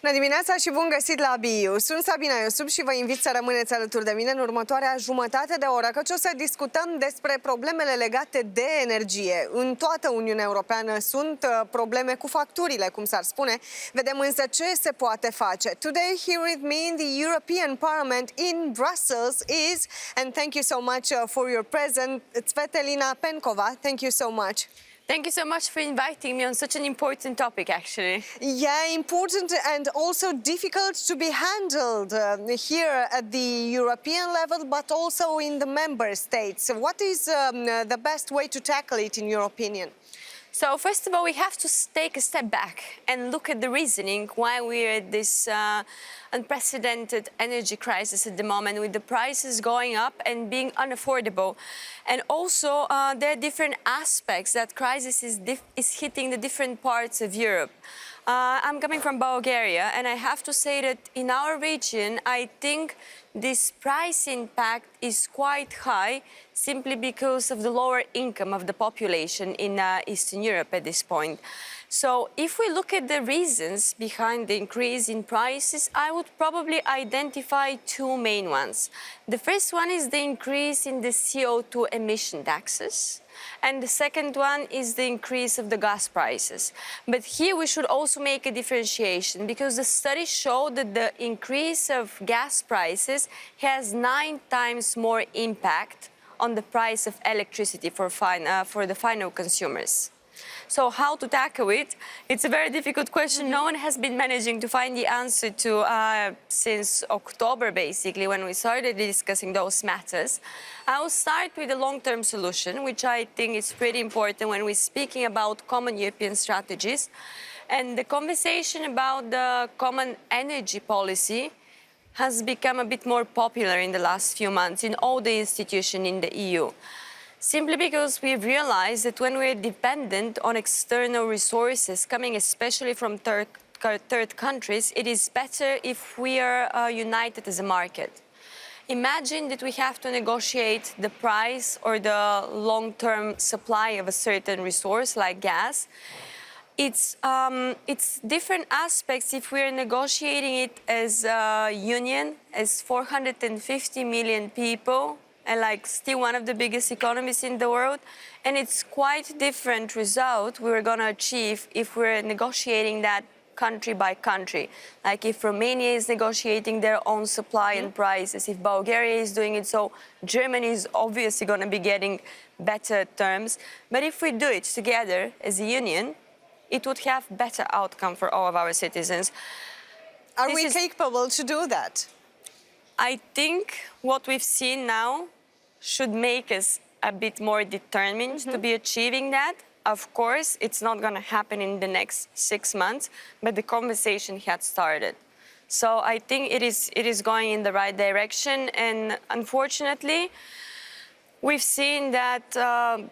Bună dimineața și bun găsit la BU. Sunt Sabina Iosub și vă invit să rămâneți alături de mine în următoarea jumătate de oră, căci o să discutăm despre problemele legate de energie. În toată Uniunea Europeană sunt probleme cu facturile, cum s-ar spune. Vedem însă ce se poate face. Today, here with me in the European Parliament in Brussels is, and thank you so much for your presence, Svetlana Penkova. Thank you so much. Thank you so much for inviting me on such an important topic, actually. Yeah, important and also difficult to be handled here at the European level, but also in the member states. What is the best way to tackle it, in your opinion? So, first of all, we have to take a step back and look at the reasoning why we're at this unprecedented energy crisis at the moment, with the prices going up and being unaffordable. And also, there are different aspects that crisis is hitting the different parts of Europe. I'm coming from Bulgaria, and I have to say that in our region, I think this price impact is quite high simply because of the lower income of the population in Eastern Europe at this point. So if we look at the reasons behind the increase in prices, I would probably identify two main ones. The first one is the increase in the CO2 emission taxes. And the second one is the increase of the gas prices. But here we should also make a differentiation, because the studies show that the increase of gas prices has 9 times more impact on the price of electricity for the final consumers. So how to tackle it? It's a very difficult question. No one has been managing to find the answer to since October, basically, when we started discussing those matters. I will start with a long-term solution, which I think is pretty important when we're speaking about common European strategies. And the conversation about the common energy policy has become a bit more popular in the last few months in all the institutions in the EU. Simply because we've realized that when we're dependent on external resources, coming especially from third countries, it is better if we are united as a market. Imagine that we have to negotiate the price or the long-term supply of a certain resource like gas. It's different aspects if we're negotiating it as a union, as 450 million people, and like still one of the biggest economies in the world. And it's quite different result we're gonna achieve if we're negotiating that country by country. Like if Romania is negotiating their own supply and prices, if Bulgaria is doing it, so Germany is obviously gonna be getting better terms. But if we do it together as a union, it would have better outcome for all of our citizens. Are we capable to do that? I think what we've seen now should make us a bit more determined to be achieving that. Of course, it's not going to happen in the next 6 months, but the conversation had started. So I think it is going in the right direction. And unfortunately, we've seen that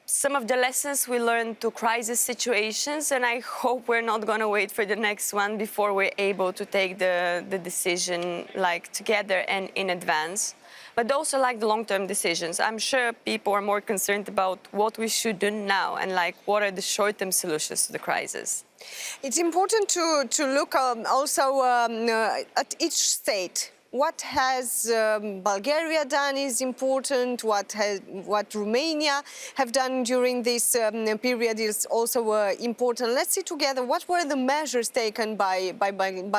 some of the lessons we learned to crisis situations, and I hope we're not going to wait for the next one before we're able to take the decision like together and in advance. But also like the long-term decisions. I'm sure people are more concerned about what we should do now and like what are the short-term solutions to the crisis. It's important to look also at each state. What has Bulgaria done is important. What Romania have done during this period is also important. Let's see together what were the measures taken by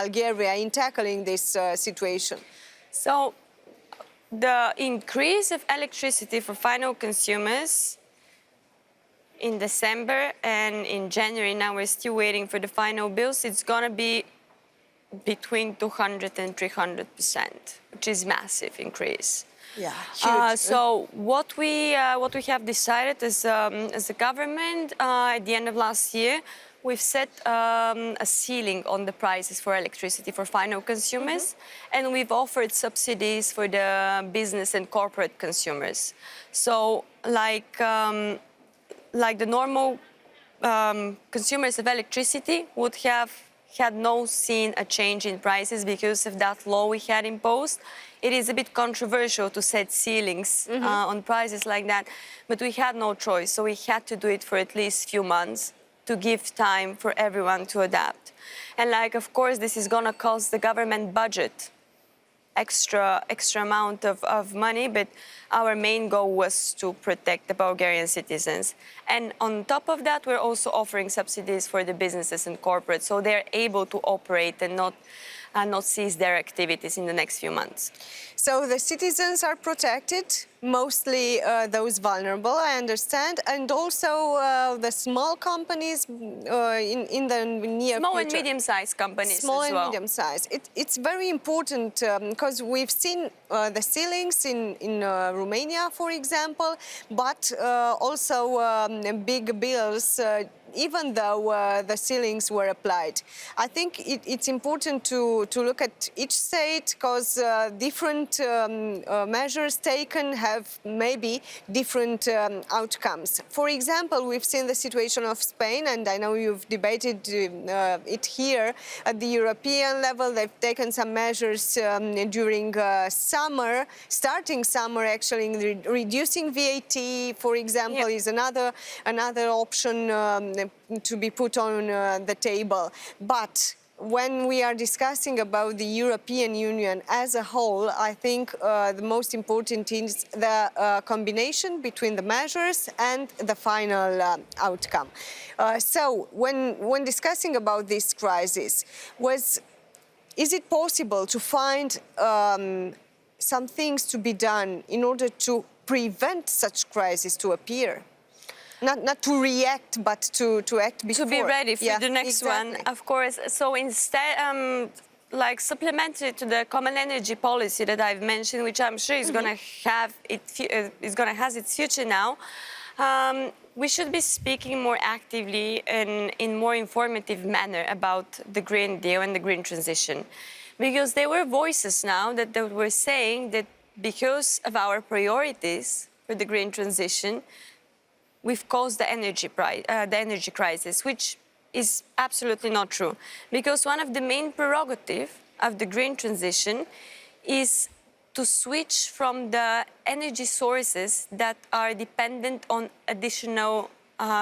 Bulgaria in tackling this situation. So the increase of electricity for final consumers in December and in January, now we're still waiting for the final bills, it's going to be between 200 and 300%, which is massive increase. Yeah, huge. So what we have decided as a government at the end of last year, we've set a ceiling on the prices for electricity for final consumers, and we've offered subsidies for the business and corporate consumers. So like the normal consumers of electricity would have seen a change in prices because of that law we had imposed. It is a bit controversial to set ceilings on prices like that, but we had no choice, so we had to do it for at least a few months to give time for everyone to adapt. And like, of course, this is gonna cost the government budget extra amount of money, but our main goal was to protect the Bulgarian citizens. And on top of that, we're also offering subsidies for the businesses and corporates, so they're able to operate and not cease their activities in the next few months. So the citizens are protected, mostly those vulnerable, I understand, and also the small companies in the near Small future. and medium-sized companies Small as and well. medium-sized. It's very important because we've seen the ceilings in Romania, for example, but also big bills, even though the ceilings were applied. I think it's important to look at each state because different measures taken have maybe different outcomes. For example, we've seen the situation of Spain, and I know you've debated it here at the European level. They've taken some measures during summer, starting summer actually, reducing VAT, for example, is another option to be put on the table. But when we are discussing about the European Union as a whole, I think the most important is the combination between the measures and the final outcome. So when discussing about this crisis, is it possible to find some things to be done in order to prevent such crisis to appear? Not to react, but to act before. To be ready for the next exactly. one, of course. So instead, like supplementary to the common energy policy that I've mentioned, which I'm sure is going to have has its future now. We should be speaking more actively and in more informative manner about the Green Deal and the green transition, because there were voices now that were saying that because of our priorities for the green transition, we've caused the energy crisis, which is absolutely not true. Because one of the main prerogatives of the green transition is to switch from the energy sources that are dependent on additional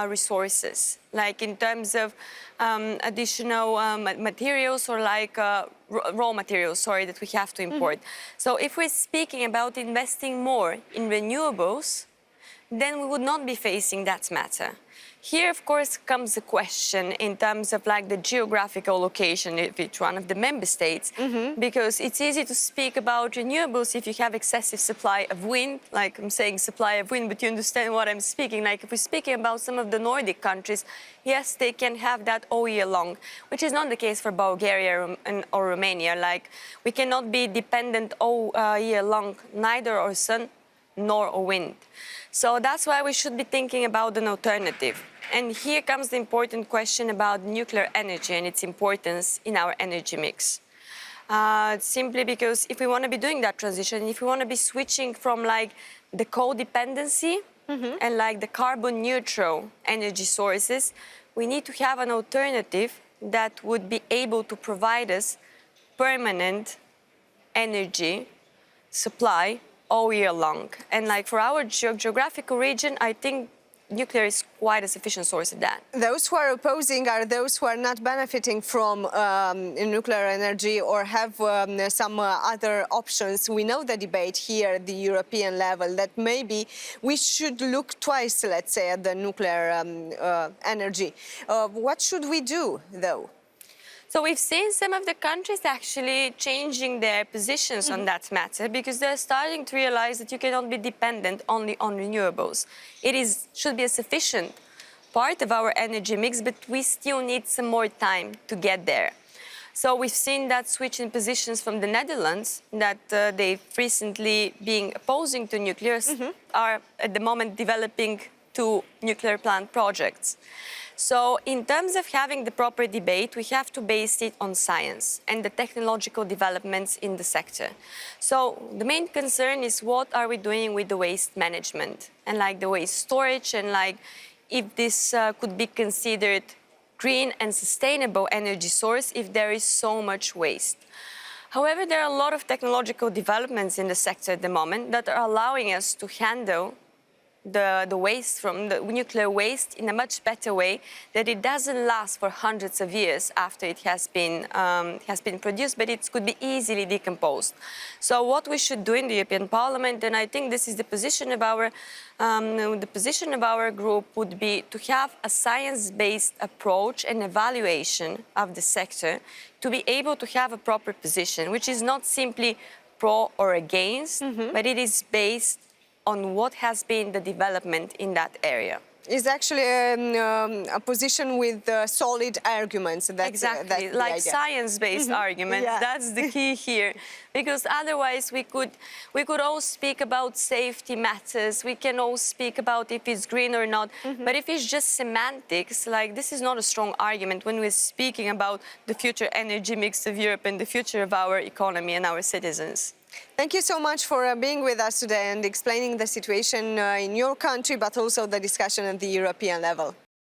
resources, like in terms of additional materials or like raw materials, that we have to import. So if we're speaking about investing more in renewables, then we would not be facing that matter. Here, of course, comes the question in terms of like the geographical location of each one of the member states, because it's easy to speak about renewables if you have excessive supply of wind, like I'm saying supply of wind, but you understand what I'm speaking. Like if we're speaking about some of the Nordic countries, yes, they can have that all year long, which is not the case for Bulgaria or Romania. Like we cannot be dependent all year long, neither on sun nor on wind. So that's why we should be thinking about an alternative. And here comes the important question about nuclear energy and its importance in our energy mix. Simply because if we want to be doing that transition, if we want to be switching from like the codependency and like the carbon neutral energy sources, we need to have an alternative that would be able to provide us permanent energy supply all year long. And like for our geographical region, I think nuclear is quite a sufficient source of that. Those who are opposing are those who are not benefiting from nuclear energy or have some other options. We know the debate here at the European level that maybe we should look twice, let's say, at the nuclear energy. What should we do, though? So we've seen some of the countries actually changing their positions on that matter, because they're starting to realize that you cannot be dependent only on renewables. Should be a sufficient part of our energy mix, but we still need some more time to get there. So we've seen that switch in positions from the Netherlands, that they've recently been opposing to nuclear, are at the moment developing 2 nuclear plant projects. So in terms of having the proper debate, we have to base it on science and the technological developments in the sector. So the main concern is what are we doing with the waste management and like the waste storage, and like if this could be considered green and sustainable energy source if there is so much waste. However, there are a lot of technological developments in the sector at the moment that are allowing us to handle the waste from the nuclear waste in a much better way, that it doesn't last for hundreds of years after it has been produced, but it could be easily decomposed. So what we should do in the European Parliament, and I think this is the position of our group, would be to have a science-based approach and evaluation of the sector to be able to have a proper position, which is not simply pro or against, but it is based on what has been the development in that area. It's actually a position with solid arguments. Exactly, that's the like idea. science-based arguments. Yeah. That's the key here, because otherwise we could all speak about safety matters. We can all speak about if it's green or not. But if it's just semantics, like, this is not a strong argument when we're speaking about the future energy mix of Europe and the future of our economy and our citizens. Thank you so much for being with us today and explaining the situation in your country, but also the discussion at the European level.